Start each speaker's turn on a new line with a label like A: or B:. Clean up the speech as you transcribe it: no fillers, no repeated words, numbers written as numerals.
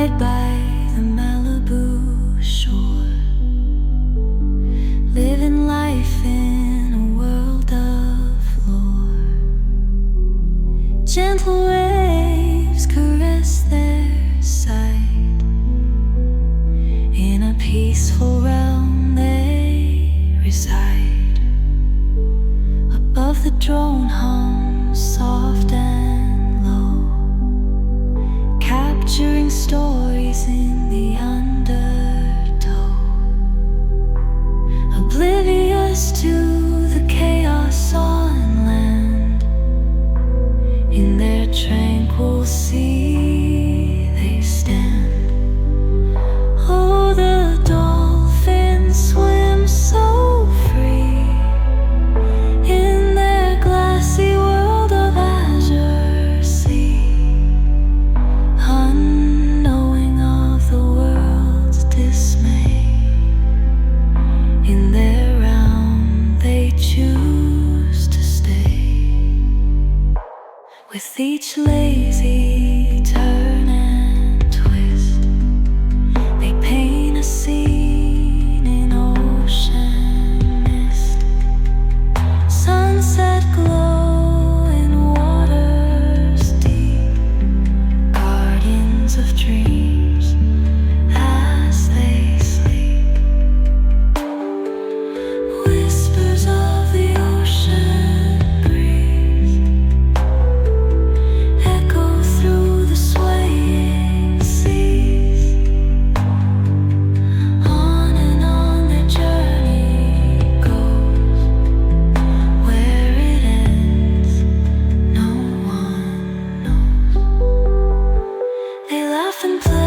A: right by the Malibu shore, living life in a world of lore. Gentle waves caress their side. In a peaceful realm they reside. Above the drone hum soft and low, capturing stories in the undertow. Oblivious to the chaos on land, in their tranquil sea they stand. Oh, the dolphins swim so free in their glassy world of azure sea, unknowing of the world's dismay. In their realm they choose to stay. With each lazy turn and twist, they paint a scene in ocean mist. Sunset glow in waters deep, guardians of dreams as they sleep. Whispers of the ocean breeze echo through the swaying seas. On and on their journey goes. Where it ends, no one knows. They laugh and play